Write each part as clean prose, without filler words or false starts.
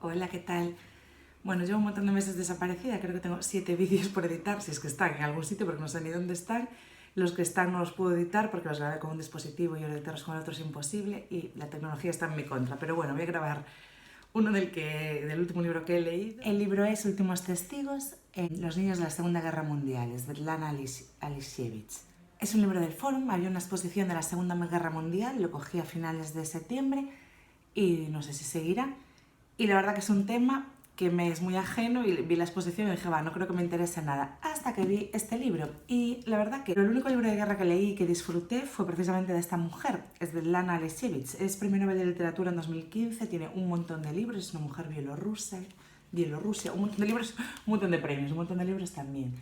Hola, ¿qué tal? Bueno, llevo un montón de meses desaparecida, creo que tengo 7 vídeos por editar, si es que están en algún sitio porque no sé ni dónde están. Los que están no los puedo editar porque los grabé con un dispositivo y editarlos con el otro es imposible y la tecnología está en mi contra. Pero bueno, voy a grabar uno del último libro que he leído. El libro es Últimos testigos, Los niños de la Segunda Guerra Mundial, es de Lana Alisiewicz. Es un libro del Fórum, había una exposición de la Segunda Guerra Mundial, lo cogí a finales de septiembre y no sé si seguirá. Y la verdad que es un tema que me es muy ajeno y vi la exposición y dije, va, no creo que me interese nada, hasta que vi este libro. Y la verdad que el único libro de guerra que leí y que disfruté fue precisamente de esta mujer, es de Lana Alisiewicz. Es premio Nobel de Literatura en 2015, tiene un montón de libros, es una mujer bielorrusia, un montón de libros, un montón de premios, un montón de libros también.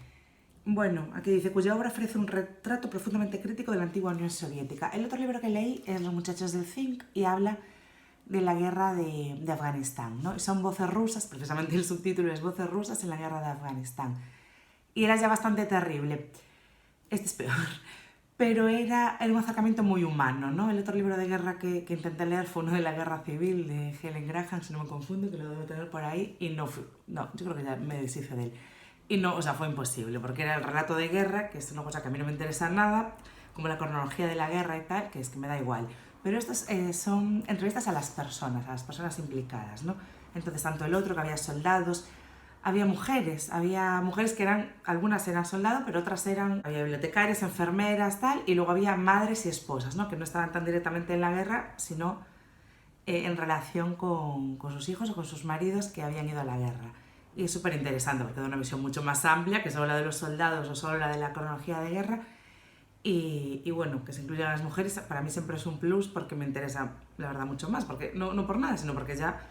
Bueno, aquí dice, cuya obra ofrece un retrato profundamente crítico de la antigua Unión Soviética. El otro libro que leí es Los muchachos del zinc y habla de la guerra de Afganistán, ¿no? Son voces rusas, precisamente el subtítulo es Voces rusas en la guerra de Afganistán. Y era ya bastante terrible. Este es peor. Pero era un acercamiento muy humano, ¿no? El otro libro de guerra que intenté leer fue uno de la Guerra Civil de Helen Graham, si no me confundo, que lo debo tener por ahí, y no, yo creo que ya me deshice de él. Y no, o sea, fue imposible, porque era el relato de guerra, que es una cosa que a mí no me interesa nada, como la cronología de la guerra y tal, que es que me da igual. Pero estos son entrevistas a las personas implicadas, ¿no? Entonces, tanto el otro, que había soldados, había mujeres que eran, algunas eran soldados, pero otras había bibliotecarias, enfermeras, tal, y luego había madres y esposas, ¿no? Que no estaban tan directamente en la guerra, sino en relación con sus hijos o con sus maridos que habían ido a la guerra. Y es súper interesante porque da una visión mucho más amplia que solo la de los soldados o solo la de la cronología de guerra. Y bueno, que se incluyan a las mujeres para mí siempre es un plus porque me interesa, la verdad, mucho más. Porque no por nada, sino porque ya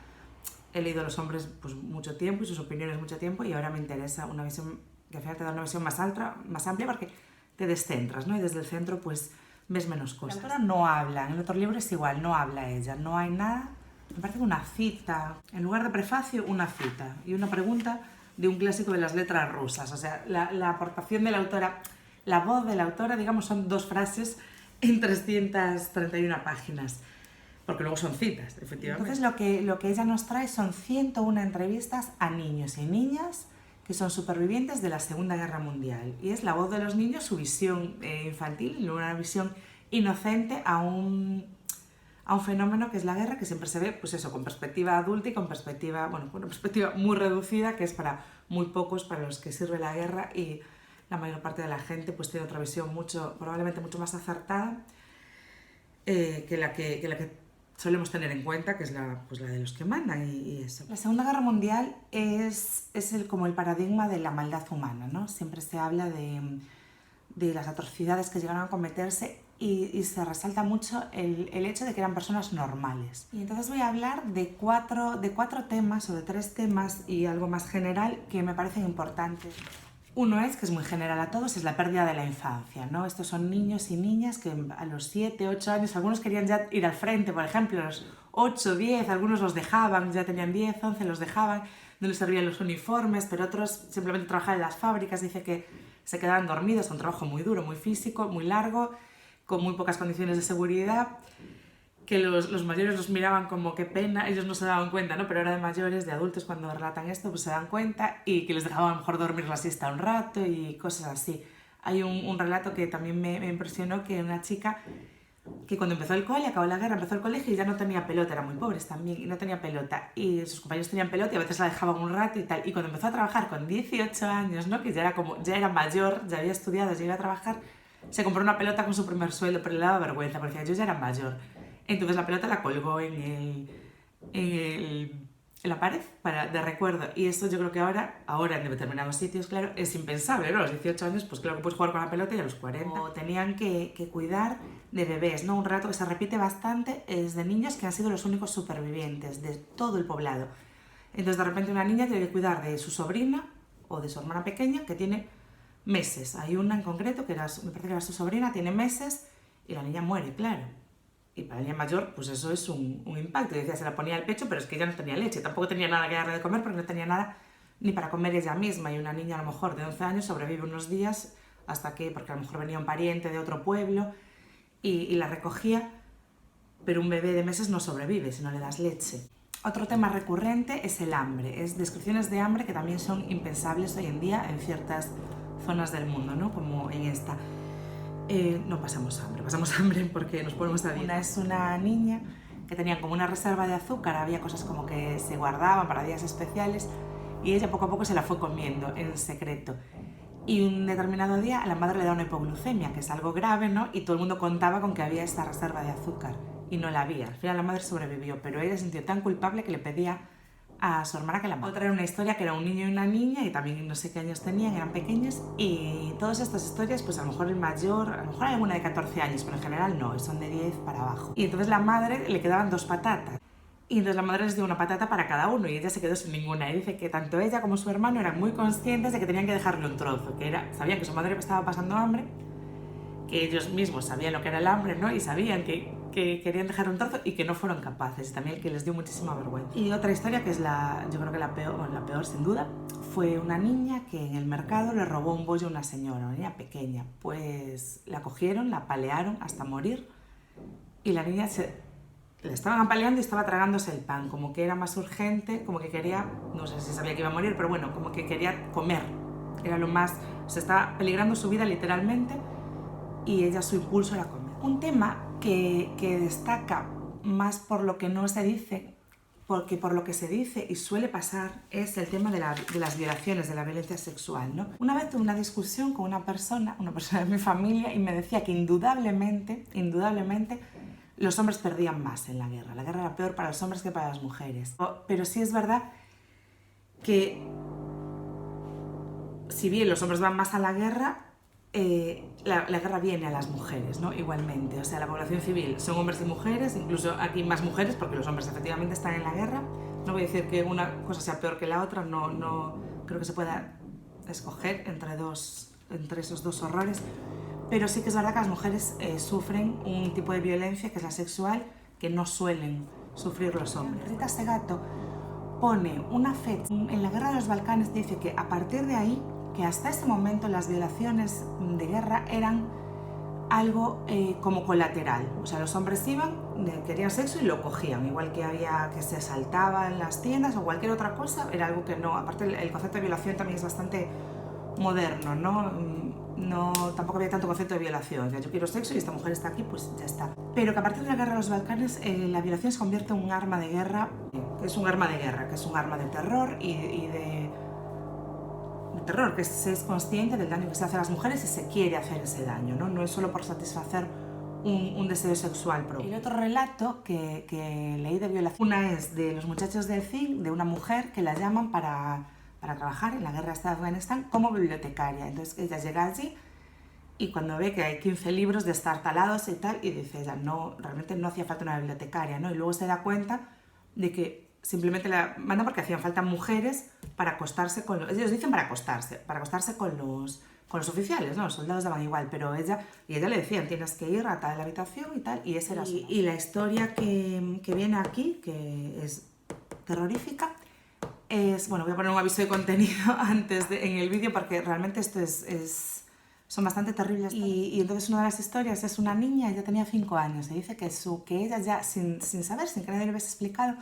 he leído a los hombres pues, mucho tiempo y sus opiniones mucho tiempo y ahora me interesa una visión que al final te da una visión más amplia porque te descentras, ¿no? Y desde el centro pues ves menos cosas. La autora no habla, en el otro libro es igual, no habla ella, no hay nada. Me parece una cita, en lugar de prefacio, una cita y una pregunta de un clásico de las letras rusas. O sea, la aportación de la autora, la voz de la autora, digamos, son 2 frases en 331 páginas. Porque luego son citas, efectivamente. Entonces lo que ella nos trae son 101 entrevistas a niños y niñas que son supervivientes de la Segunda Guerra Mundial. Y es la voz de los niños, su visión infantil, una visión inocente a un fenómeno que es la guerra, que siempre se ve, pues eso, con perspectiva adulta y con una perspectiva muy reducida, que es para muy pocos, para los que sirve la guerra, y la mayor parte de la gente pues tiene otra visión probablemente mucho más acertada que la que solemos tener en cuenta, que es la de los que mandan y eso. La Segunda Guerra Mundial es como el paradigma de la maldad humana, ¿no? Siempre se habla de las atrocidades que llegaron a cometerse y se resalta mucho el hecho de que eran personas normales. Y entonces voy a hablar de cuatro temas, o de 3 temas y algo más general que me parecen importantes. Uno que es muy general a todos, es la pérdida de la infancia, ¿no? Estos son niños y niñas que a los 7, 8 años, algunos querían ya ir al frente, por ejemplo, a los 8, 10, algunos los dejaban, ya tenían 10, 11, los dejaban, no les servían los uniformes, pero otros simplemente trabajaban en las fábricas, dice que se quedaban dormidos, un trabajo muy duro, muy físico, muy largo, con muy pocas condiciones de seguridad, que los mayores los miraban como qué pena, ellos no se daban cuenta, ¿no? Pero ahora de mayores, de adultos, cuando relatan esto, pues se dan cuenta y que les dejaban a lo mejor dormir la siesta un rato y cosas así. Hay un relato que también me impresionó, que una chica que cuando empezó el cole, acabó la guerra, empezó el colegio y ya no tenía pelota, eran muy pobres también, y no tenía pelota, y sus compañeros tenían pelota y a veces la dejaban un rato y tal, y cuando empezó a trabajar con 18 años, ¿no? Que ya era mayor, ya había estudiado, ya iba a trabajar, se compró una pelota con su primer sueldo, pero le daba vergüenza, porque decía, yo ya era mayor. Entonces la pelota la colgó en la pared de recuerdo. Y esto yo creo que ahora en determinados sitios, claro, es impensable, ¿no? A los 18 años, pues claro que puedes jugar con la pelota y a los 40. O tenían que cuidar de bebés, ¿no? Un relato que se repite bastante es de niños que han sido los únicos supervivientes de todo el poblado. Entonces de repente una niña tiene que cuidar de su sobrina o de su hermana pequeña que tiene meses. Hay una en concreto me parece que era su sobrina, tiene meses y la niña muere, claro. Y para la niña mayor, pues eso es un impacto. Y decía, se la ponía al pecho, pero es que ella no tenía leche. Tampoco tenía nada que darle de comer porque no tenía nada ni para comer ella misma. Y una niña a lo mejor de 11 años sobrevive unos días porque a lo mejor venía un pariente de otro pueblo y la recogía, pero un bebé de meses no sobrevive si no le das leche. Otro tema recurrente es el hambre, es descripciones de hambre que también son impensables hoy en día en ciertas zonas del mundo, ¿no? Como en esta. No pasamos hambre porque nos ponemos a dieta. Una es una niña que tenía como una reserva de azúcar, había cosas como que se guardaban para días especiales y ella poco a poco se la fue comiendo en secreto. Y un determinado día a la madre le da una hipoglucemia, que es algo grave, ¿no? Y todo el mundo contaba con que había esta reserva de azúcar y no la había. Al final la madre sobrevivió, pero ella se sintió tan culpable que le pedía a su hermana que la matara. Otra era una historia que era un niño y una niña y también no sé qué años tenían, eran pequeños, y todas estas historias, pues a lo mejor el mayor, a lo mejor hay alguna de 14 años, pero en general no, son de 10 para abajo. Y entonces la madre le quedaban 2 patatas. Y entonces la madre les dio una patata para cada uno y ella se quedó sin ninguna. Y dice que tanto ella como su hermano eran muy conscientes de que tenían que dejarle un trozo, sabían que su madre estaba pasando hambre, que ellos mismos sabían lo que era el hambre, ¿no? Y sabían que querían dejar un trozo y que no fueron capaces. También que les dio muchísima vergüenza. Y otra historia que es yo creo que la peor sin duda, fue una niña que en el mercado le robó un bollo a una señora, una niña pequeña. Pues la cogieron, la apalearon hasta morir y la niña la estaban apaleando y estaba tragándose el pan, como que era más urgente, como que quería, no sé si sabía que iba a morir, pero bueno, como que quería comer. Era lo más, se estaba peligrando su vida literalmente y ella su impulso era comer. Un tema que destaca más por lo que no se dice, porque por lo que se dice y suele pasar, es el tema de las violaciones, de la violencia sexual, ¿no? Una vez tuve una discusión con una persona de mi familia, y me decía que indudablemente, los hombres perdían más en la guerra. La guerra era peor para los hombres que para las mujeres. Pero sí es verdad que, si bien los hombres van más a la guerra, la guerra viene a las mujeres, ¿no? Igualmente. O sea, la población civil son hombres y mujeres, incluso aquí más mujeres, porque los hombres efectivamente están en la guerra. No voy a decir que una cosa sea peor que la otra, no creo que se pueda escoger entre esos dos horrores. Pero sí que es verdad que las mujeres sufren un tipo de violencia, que es la sexual, que no suelen sufrir los hombres. Rita Segato pone una fecha en la guerra de los Balcanes, dice que a partir de ahí, que hasta ese momento las violaciones de guerra eran algo como colateral. O sea, los hombres iban, querían sexo y lo cogían, igual que había que se asaltaba en las tiendas o cualquier otra cosa, era algo que no. Aparte, el concepto de violación también es bastante moderno, ¿no? Tampoco había tanto concepto de violación. Yo quiero sexo y esta mujer está aquí, pues ya está. Pero que a partir de la guerra de los Balcanes, la violación se convierte en un arma de guerra, que es un arma de terror y de terror, que se es consciente del daño que se hace a las mujeres y se quiere hacer ese daño, ¿no? No es solo por satisfacer un deseo sexual propio. El otro relato que leí de violación, una es de los muchachos del CIN, de una mujer que la llaman para trabajar en la guerra de Afganistán como bibliotecaria. Entonces ella llega allí y cuando ve que hay 15 libros destartalados y tal, y dice ella, no, realmente no hacía falta una bibliotecaria, ¿no? Y luego se da cuenta de que simplemente la mandan porque hacían falta mujeres para acostarse con ellos dicen para acostarse con los oficiales, ¿no? Los soldados daban igual, pero ella le decían, tienes que ir a tal habitación y tal, y esa era y la historia que viene aquí, que es terrorífica, bueno, voy a poner un aviso de contenido en el vídeo porque realmente esto son bastante terribles. Y entonces una de las historias es una niña, ella tenía 5 años, y dice que ella ya, sin saber, sin que nadie le hubiese explicado,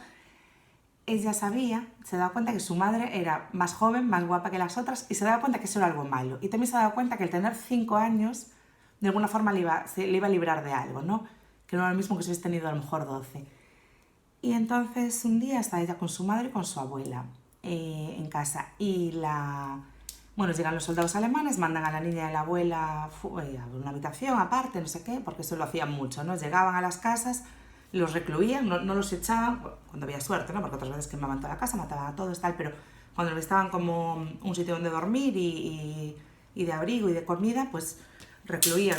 ella se daba cuenta que su madre era más joven, más guapa que las otras, y se daba cuenta que eso era algo malo. Y también se daba cuenta que el tener 5 años, de alguna forma le iba a librar de algo, ¿no? Que no era lo mismo que si hubiese tenido a lo mejor 12. Y entonces un día está ella con su madre y con su abuela en casa. Y llegan los soldados alemanes, mandan a la niña y a la abuela a una habitación aparte, no sé qué, porque eso lo hacían mucho, ¿no? Llegaban a las casas, los recluían, no los echaban, cuando había suerte, ¿no? Porque otras veces quemaban toda la casa, mataban a todos, tal, pero cuando necesitaban como un sitio donde dormir y de abrigo y de comida, pues recluían,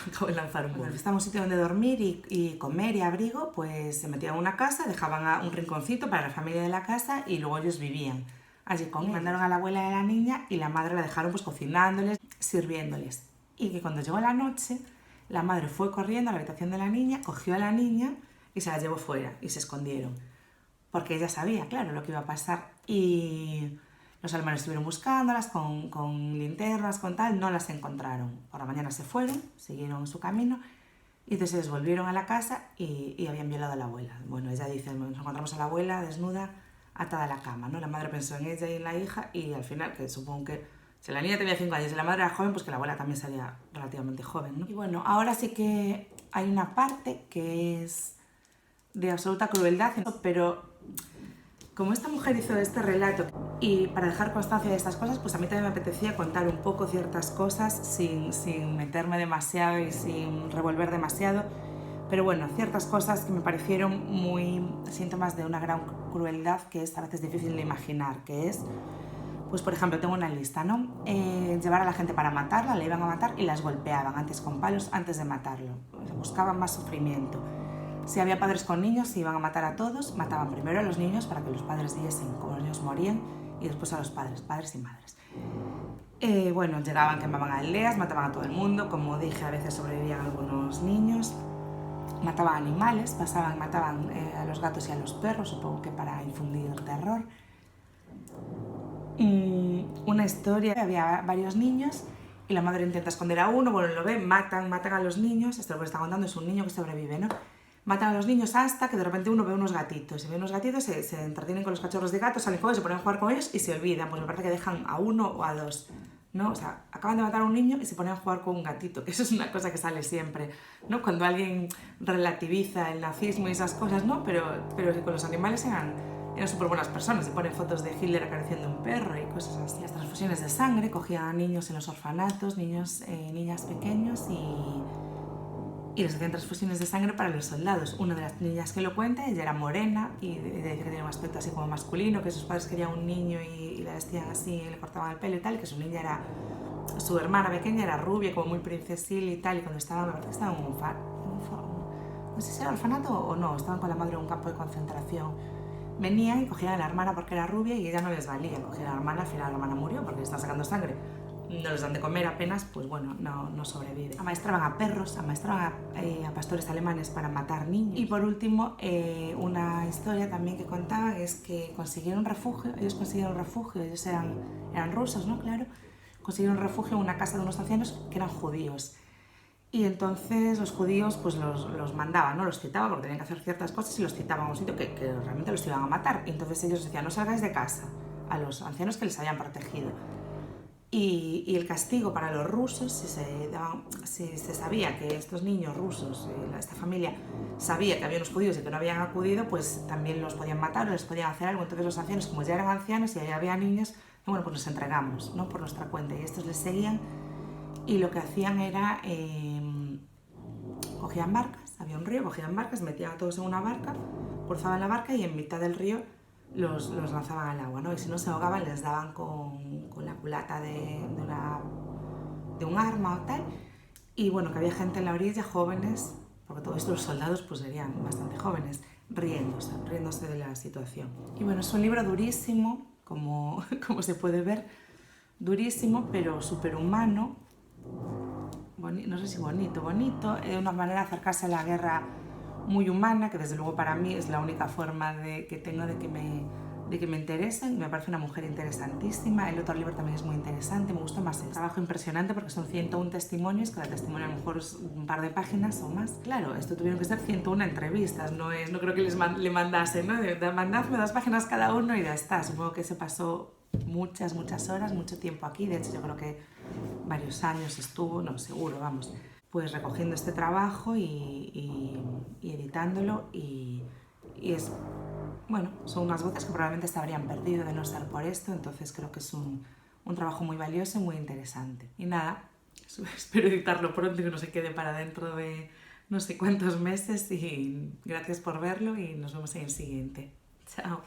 acabo de lanzar un poco. Cuando necesitaban un sitio donde dormir y comer y abrigo, pues se metían en una casa, dejaban un rinconcito para la familia de la casa y luego ellos vivían allí con ellos. Mandaron a la abuela de la niña y la madre la dejaron pues cocinándoles, sirviéndoles. Y que cuando llegó la noche, la madre fue corriendo a la habitación de la niña, cogió a la niña y se la llevó fuera y se escondieron. Porque ella sabía, claro, lo que iba a pasar. Y los alemanes estuvieron buscándolas con linternas, con tal, no las encontraron. Por la mañana se fueron, siguieron su camino Y entonces ellos volvieron a la casa y habían violado a la abuela. Bueno, ella dice, nos encontramos a la abuela desnuda, atada a la cama, ¿no? La madre pensó en ella y en la hija y al final, que supongo que si la niña tenía 5 años y la madre era joven, pues que la abuela también salía relativamente joven, ¿no? Y bueno, ahora sí que hay una parte que es de absoluta crueldad, pero como esta mujer hizo este relato y para dejar constancia de estas cosas, pues a mí también me apetecía contar un poco ciertas cosas sin meterme demasiado y sin revolver demasiado. Pero bueno, ciertas cosas que me parecieron muy síntomas de una gran crueldad que es a veces difícil de imaginar, que es, pues por ejemplo, tengo una lista, ¿no? Llevar a la gente para matarla, la iban a matar y las golpeaban antes con palos antes de matarlo. Buscaban más sufrimiento. Si había padres con niños, se iban a matar a todos, mataban primero a los niños para que los padres viesen cómo los niños morían y después a los padres y madres. Bueno, llegaban, quemaban aldeas, mataban a todo el mundo, como dije, a veces sobrevivían algunos niños. Mataban animales, mataban a los gatos y a los perros, supongo que para infundir terror. Una historia, había varios niños y la madre intenta esconder a uno, bueno, lo ve, matan a los niños, esto lo que está contando es un niño que sobrevive, ¿no? Matan a los niños hasta que de repente uno ve unos gatitos, y ve unos gatitos, se entretienen con los cachorros de gatos, salen con ellos, se ponen a jugar con ellos y se olvidan, pues me parece que dejan a uno o a dos, ¿no? O sea, acaban de matar a un niño y se ponen a jugar con un gatito, que eso es una cosa que sale siempre, ¿no? Cuando alguien relativiza el nazismo y esas cosas, ¿no? Pero que con los animales eran súper buenas personas, se ponen fotos de Hitler acariciando un perro y cosas así. Las transfusiones de sangre, cogían a niños en los orfanatos, niñas pequeños y les hacían transfusiones de sangre para los soldados. Una de las niñas que lo cuenta, ella era morena y dice que tenía un aspecto así como masculino, que sus padres querían un niño y la vestían así, le cortaban el pelo y tal, y que su niña era, su hermana pequeña era rubia, como muy princesil y tal, y cuando estaban, me parece que estaban en no sé si era orfanato o no, estaban con la madre en un campo de concentración. Venían y cogían a la hermana porque era rubia y ella no les valía, cogían a la hermana, al final la hermana murió porque le están sacando sangre. No les dan de comer apenas, pues bueno, no sobrevive. Amaestraban a perros, amaestraban a pastores alemanes para matar niños. Y por último, una historia también que contaban es que consiguieron refugio, ellos eran rusos, ¿no? Claro, consiguieron refugio en una casa de unos ancianos que eran judíos. Y entonces los judíos pues los mandaban, ¿no? Los citaban porque tenían que hacer ciertas cosas y los citaban a un sitio que realmente los iban a matar. Y entonces ellos decían, no salgáis de casa, a los ancianos que les habían protegido. Y el castigo para los rusos, si se sabía que estos niños rusos, esta familia, sabía que había unos judíos y que no habían acudido, pues también los podían matar o les podían hacer algo. Entonces los ancianos, como ya eran ancianos y ya había niños, bueno, pues nos entregamos, ¿no? Por nuestra cuenta. Y estos les seguían y lo que hacían era, cogían barcas, había un río, cogían barcas, metían a todos en una barca, cruzaban la barca y en mitad del río los lanzaban al agua, ¿no? Y si no se ahogaban les daban con la culata de un arma o tal. Y bueno, que había gente en la orilla, jóvenes, porque todos estos soldados pues serían bastante jóvenes, riéndose de la situación. Y bueno, es un libro durísimo, como se puede ver, durísimo, pero superhumano, no sé si bonito, una manera de acercarse a la guerra muy humana, que desde luego para mí es la única forma que tengo de que me interesen. Me parece una mujer interesantísima. El otro libro también es muy interesante, me gusta más el trabajo impresionante porque son 101 testimonios, cada testimonio a lo mejor es un par de páginas o más. Claro, esto tuvieron que ser 101 entrevistas, no creo que le mandasen, ¿no? Mandadme 2 páginas cada uno y ya está. Supongo que se pasó muchas horas, mucho tiempo aquí, de hecho yo creo que varios años estuvo, no, seguro, vamos, pues recogiendo este trabajo y editándolo y es, bueno, son unas voces que probablemente se habrían perdido de no ser por esto, entonces creo que es un trabajo muy valioso y muy interesante. Y nada, espero editarlo pronto y que no se quede para dentro de no sé cuántos meses y gracias por verlo y nos vemos en el siguiente. Chao.